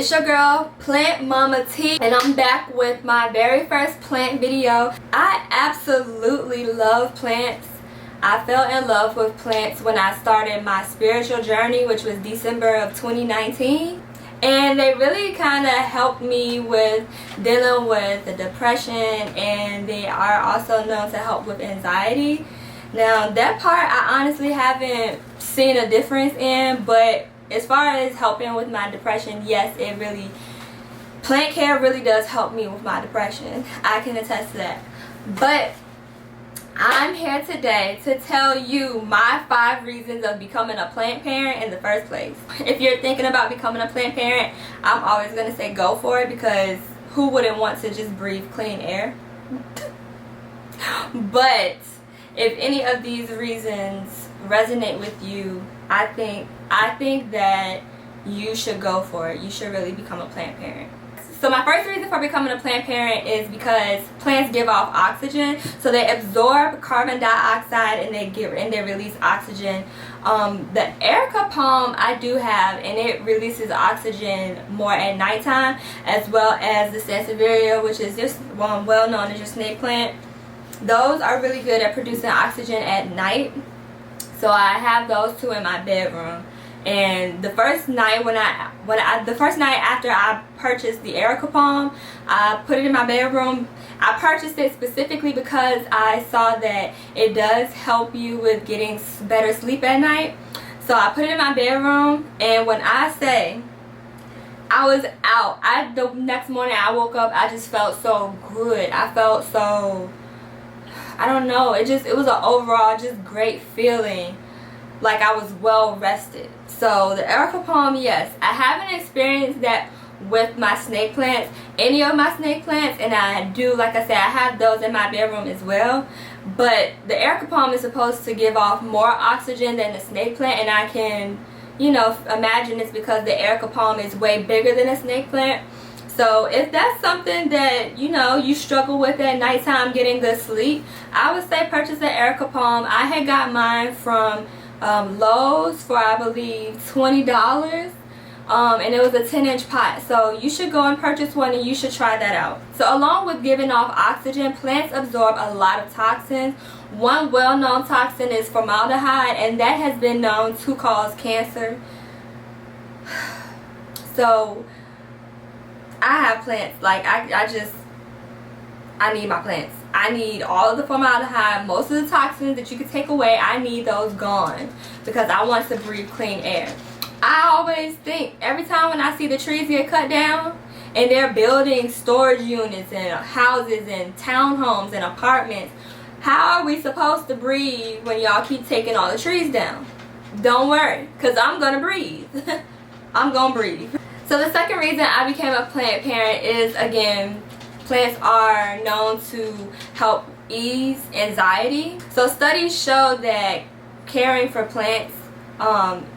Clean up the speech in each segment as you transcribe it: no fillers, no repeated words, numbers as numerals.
It's your girl PlantMamaTee, and I'm back with my very first plant video. I absolutely love plants. I fell in love with plants when I started my spiritual journey, which was December of 2019. And they really kind of helped me with dealing with the depression, and they are also known to help with anxiety. Now that part I honestly haven't seen a difference in, but as far as helping with my depression, yes, plant care really does help me with my depression. I can attest to that. But I'm here today to tell you my 5 reasons of becoming a plant parent in the first place. If you're thinking about becoming a plant parent, I'm always going to say go for it, because who wouldn't want to just breathe clean air? But if any of these reasons resonate with you, I think that you should go for it. You should really become a plant parent. So my first reason for becoming a plant parent is because plants give off oxygen. So they absorb carbon dioxide and they release oxygen. The Erica palm I do have, and it releases oxygen more at nighttime, as well as the Sansevieria, which is just well known as your snake plant. Those are really good at producing oxygen at night. So I have those 2 in my bedroom. And the first night after I purchased the Erica palm, I put it in my bedroom. I purchased it specifically because I saw that it does help you with getting better sleep at night. So I put it in my bedroom, and when I say I was out, the next morning I woke up, I just felt so good. I felt so, I don't know, it was an overall just great feeling, like I was well rested. So the Erica palm, yes, I haven't experienced that with my snake plants, any of my snake plants, and I do, like I said, I have those in my bedroom as well. But the Erica palm is supposed to give off more oxygen than the snake plant, and I can, imagine it's because the Erica palm is way bigger than a snake plant. So if that's something that you struggle with at nighttime getting good sleep, I would say purchase the Erica palm. I had got mine from Lowe's for, I believe, $20, and it was a 10-inch pot. So you should go and purchase one, and you should try that out. So along with giving off oxygen, plants absorb a lot of toxins. One well-known toxin is formaldehyde, and that has been known to cause cancer. So I have plants, like I need my plants. I need all of the formaldehyde, most of the toxins that you could take away. I need those gone because I want to breathe clean air. I always think, every time when I see the trees get cut down and they're building storage units and houses and townhomes and apartments, how are we supposed to breathe when y'all keep taking all the trees down? Don't worry, because I'm going to breathe. I'm going to breathe. So the second reason I became a plant parent is, again, plants are known to help ease anxiety. So studies show that caring for plants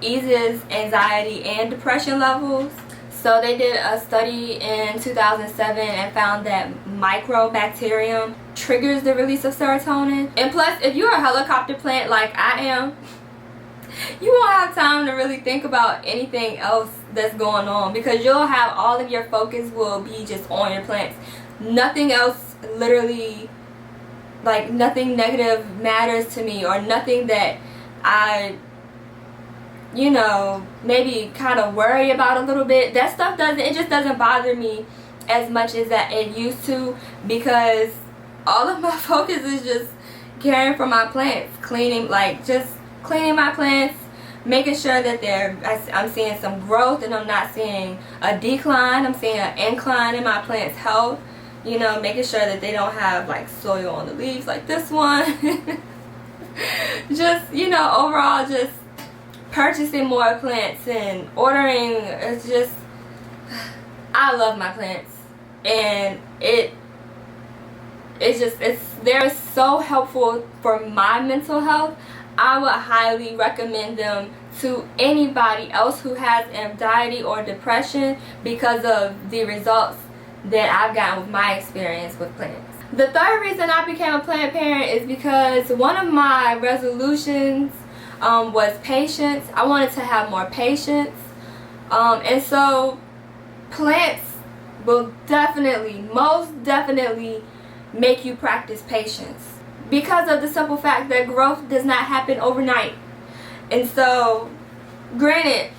eases anxiety and depression levels. So they did a study in 2007 and found that microbacterium triggers the release of serotonin. And plus, if you're a helicopter plant like I am, you won't have time to really think about anything else that's going on, because you'll have all of your focus will be just on your plants. Nothing else, literally, like nothing negative matters to me, or nothing that I maybe kind of worry about a little bit. That stuff just doesn't bother me as much as that it used to, because all of my focus is just caring for my plants, cleaning my plants, making sure that I'm seeing some growth and I'm not seeing a decline. I'm seeing an incline in my plants' health. Making sure that they don't have like soil on the leaves like this one. Just, overall, just purchasing more plants and ordering. It's just, I love my plants, and they're so helpful for my mental health. I would highly recommend them to anybody else who has anxiety or depression because of the results that I've gotten with my experience with plants. The third reason I became a plant parent is because one of my resolutions was patience. I wanted to have more patience, and so plants will definitely, most definitely make you practice patience, because of the simple fact that growth does not happen overnight. And so, granted,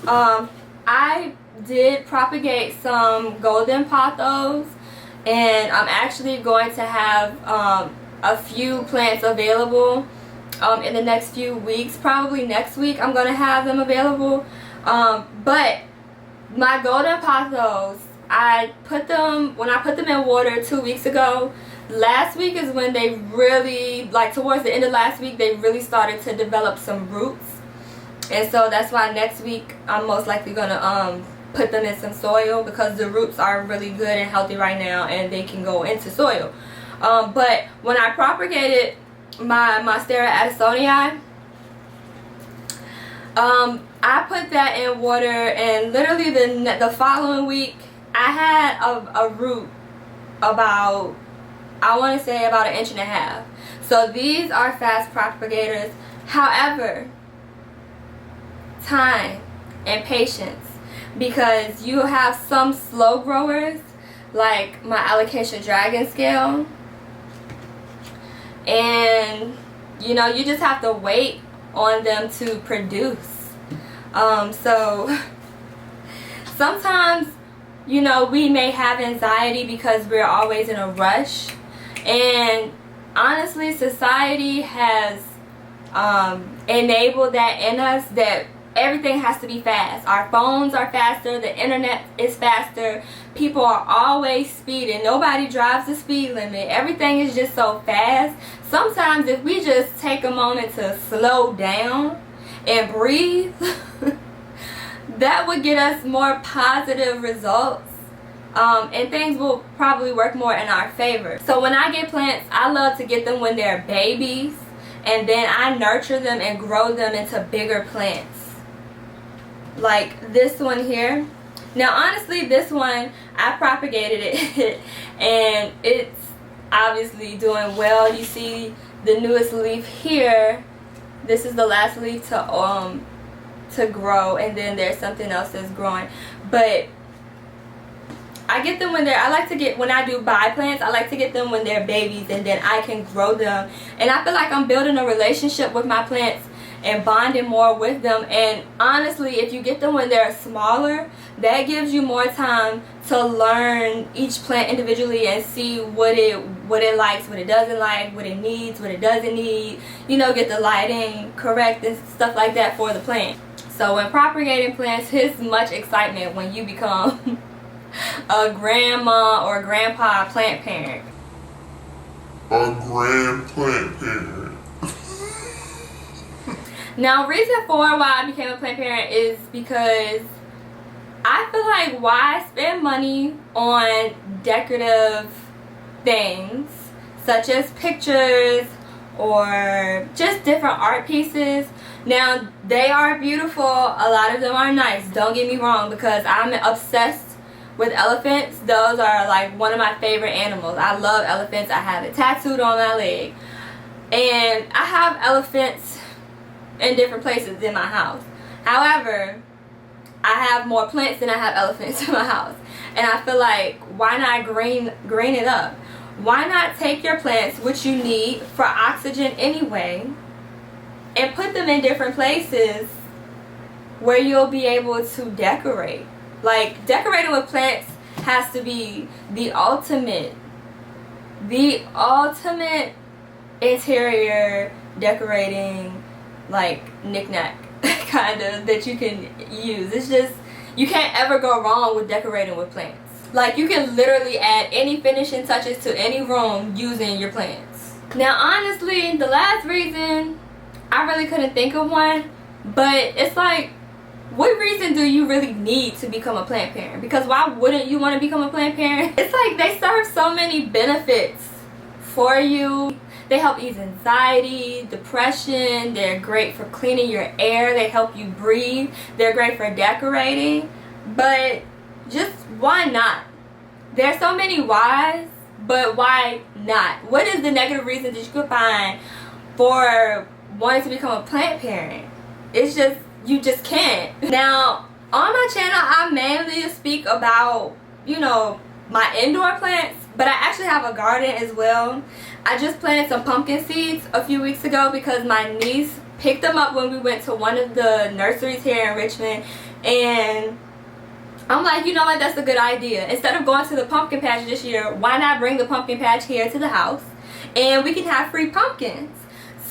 I did propagate some golden pothos, and I'm actually going to have a few plants available in the next few weeks. Probably next week I'm going to have them available. But my golden pothos, when I put them in water 2 weeks ago, last week is when they really, like towards the end of last week, they really started to develop some roots. And so that's why next week I'm most likely going to put them in some soil, because the roots are really good and healthy right now and they can go into soil. But when I propagated my Monstera Addisonii, I put that in water, and literally the following week I had a root about, I want to say about 1.5 inches. So these are fast propagators. However, time and patience, because you have some slow growers like my Alocasia Dragon Scale, and you know, you just have to wait on them to produce. So sometimes, you know, we may have anxiety because we're always in a rush, and honestly society has enabled that in us, that everything has to be fast. Our phones are faster, the internet is faster, people are always speeding, nobody drives the speed limit, everything is just so fast. Sometimes if we just take a moment to slow down and breathe, that would get us more positive results, and things will probably work more in our favor. So when I get plants, I love to get them when they're babies, and then I nurture them and grow them into bigger plants. Like this one here. Now honestly, this one, I propagated it and it's obviously doing well. You see the newest leaf here. This is the last leaf to grow, and then there's something else that's growing. But I get them when they're, when I do buy plants, I like to get them when they're babies, and then I can grow them. And I feel like I'm building a relationship with my plants and bonding more with them. And honestly, if you get them when they're smaller, that gives you more time to learn each plant individually and see what it likes, what it doesn't like, what it needs, what it doesn't need, you know, get the lighting correct and stuff like that for the plant. So when propagating plants, it's much excitement when you become a grandma or grandpa plant parent. A grand plant parent. Now, reason for why I became a plant parent is because I feel like, why spend money on decorative things such as pictures or just different art pieces. Now, they are beautiful, a lot of them are nice, don't get me wrong, because I'm obsessed with elephants. Those are like one of my favorite animals. I love elephants. I have it tattooed on my leg, and I have elephants in different places in my house. However, I have more plants than I have elephants in my house, and I feel like, why not green it up? Why not take your plants, which you need for oxygen anyway, and put them in different places where you'll be able to decorate. Like, decorating with plants has to be the ultimate interior decorating, like, knick-knack kind of that you can use. It's just, you can't ever go wrong with decorating with plants. Like, you can literally add any finishing touches to any room using your plants. Now honestly, the last reason, I really couldn't think of one, but it's like, what reason do you really need to become a plant parent? Because why wouldn't you want to become a plant parent? It's like, they serve so many benefits for you. They help ease anxiety, depression, they're great for cleaning your air, they help you breathe, they're great for decorating. But just why not? There's so many whys, but why not? What is the negative reason that you could find for wanting to become a plant parent? It's just, you just can't. Now, On my channel, I mainly speak about, you know, my indoor plants, but I actually have a garden as well. I just planted some pumpkin seeds a few weeks ago because my niece picked them up when we went to one of the nurseries here in Richmond, and I'm like, you know what, that's a good idea. Instead of going to the pumpkin patch this year, why not bring the pumpkin patch here to the house and we can have free pumpkins.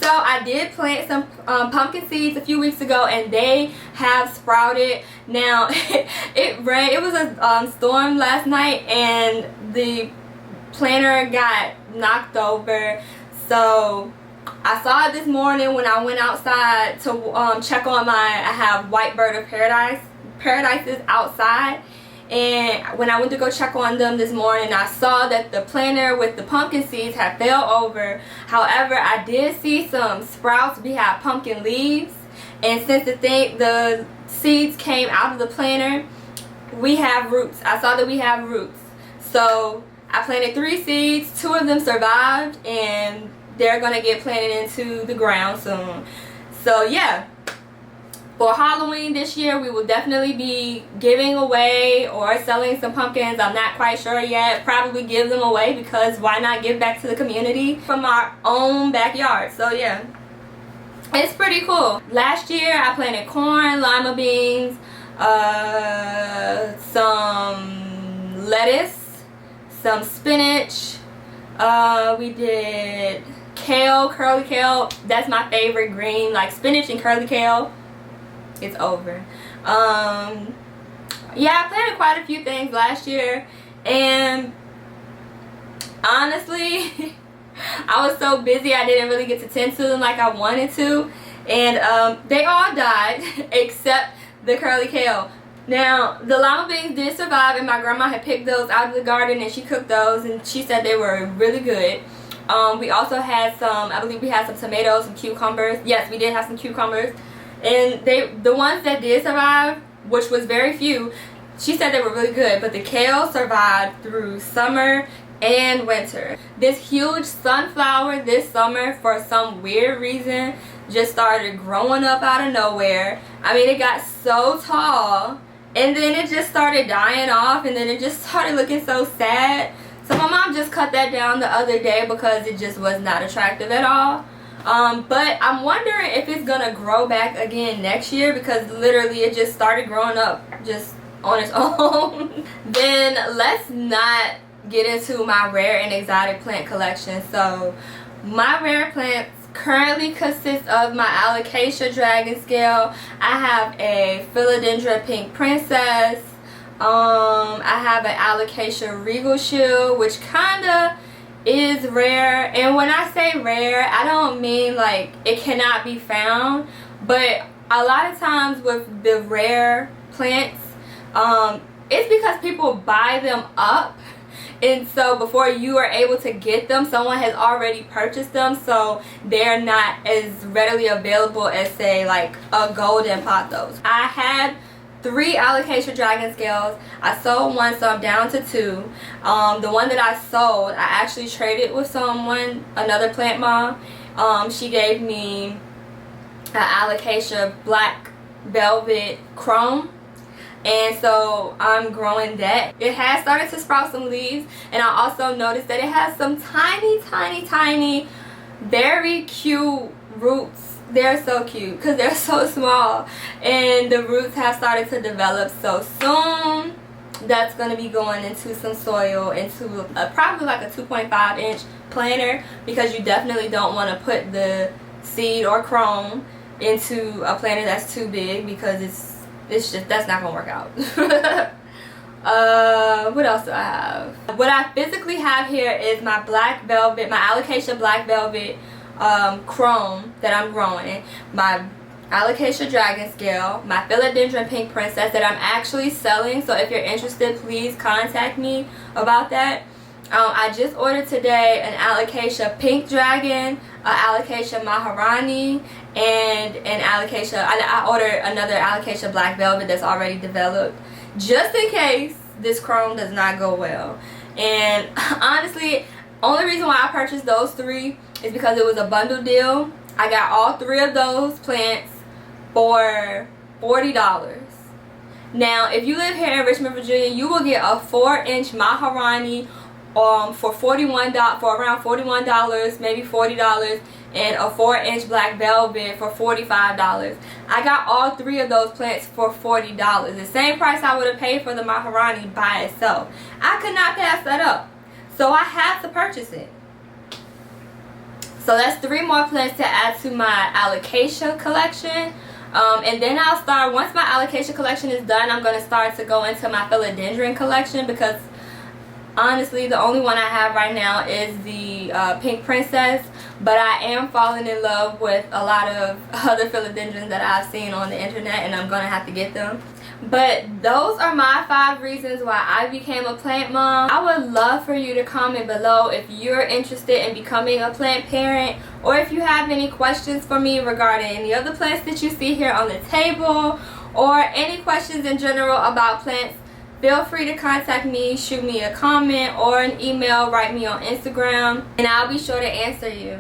So I did plant some pumpkin seeds a few weeks ago, and they have sprouted. Now it rained. It was a storm last night, and the planter got knocked over. So I saw it this morning when I went outside to check on I have white bird of paradises outside, and when I went to go check on them this morning, I saw that the planter with the pumpkin seeds had fell over. However, I did see some sprouts. We have pumpkin leaves, and since the seeds came out of the planter, we have roots. I saw that we have roots. So I planted 3 seeds. 2 of them survived, and they're gonna get planted into the ground soon. So yeah, for Halloween this year, we will definitely be giving away or selling some pumpkins. I'm not quite sure yet. Probably give them away, because why not give back to the community from our own backyard. So yeah, it's pretty cool. Last year I planted corn, lima beans, some lettuce, some spinach. We did kale, curly kale. That's my favorite green, like spinach and curly kale. It's over. Yeah, I planted quite a few things last year, and honestly I was so busy I didn't really get to tend to them like I wanted to, and they all died except the curly kale. Now the lima beans did survive, and my grandma had picked those out of the garden and she cooked those, and she said they were really good. We also had some, I believe we had some tomatoes, some cucumbers. Yes, we did have some cucumbers. And the ones that did survive, which was very few, she said they were really good, but the kale survived through summer and winter. This huge sunflower this summer, for some weird reason, just started growing up out of nowhere. I mean, it got so tall, and then it just started dying off, and then it just started looking so sad. So my mom just cut that down the other day because it just was not attractive at all. But I'm wondering if it's gonna grow back again next year, because literally it just started growing up just on its own. Then let's not get into my rare and exotic plant collection. So my rare plants currently consist of my alocasia dragon scale. I have a philodendron pink princess. I have an alocasia regal shield, which kinda is rare, and when I say rare, I don't mean like it cannot be found, but a lot of times with the rare plants, it's because people buy them up, and so before you are able to get them, someone has already purchased them, so they're not as readily available as, say, like a golden pothos. I had 3 alocasia dragon scales. I sold one, so I'm down to 2. The one that I sold, I actually traded with someone, another plant mom. She gave me an alocasia black velvet chrome, and so I'm growing that. It has started to sprout some leaves, and I also noticed that it has some tiny very cute roots. They're so cute because they're so small, and the roots have started to develop. So soon that's going to be going into some soil, into probably like a 2.5 inch planter, because you definitely don't want to put the seed or chrome into a planter that's too big, because it's just, that's not going to work out. What else do I have? What I physically have here is my black velvet, my alocasia black velvet chrome that I'm growing, my alocasia dragon scale, my philodendron pink princess that I'm actually selling. So if you're interested, please contact me about that. I just ordered today an alocasia pink dragon, an alocasia maharani, and an alocasia, I ordered another alocasia black velvet that's already developed, just in case this chrome does not go well. And honestly, only reason why I purchased those 3 is because it was a bundle deal. I got all 3 of those plants for $40, Now, if you live here in Richmond, Virginia, you will get a 4-inch Maharani for around $41, maybe $40, and a 4-inch black velvet for $45. I got all 3 of those plants for $40. The same price I would have paid for the Maharani by itself. I could not pass that up, so I had to purchase it. So that's 3 more plants to add to my alocasia collection. And then I'll start, once my alocasia collection is done, I'm going to start to go into my philodendron collection, because honestly the only one I have right now is the pink princess, but I am falling in love with a lot of other philodendrons that I've seen on the internet, and I'm going to have to get them. But those are my 5 reasons why I became a plant mom. I would love for you to comment below if you're interested in becoming a plant parent, or if you have any questions for me regarding any of the plants that you see here on the table, or any questions in general about plants. Feel free to contact me, shoot me a comment or an email, write me on Instagram, and I'll be sure to answer you.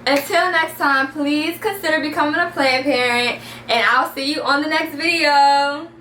Until next time, please consider becoming a plant parent, and I'll see you on the next video.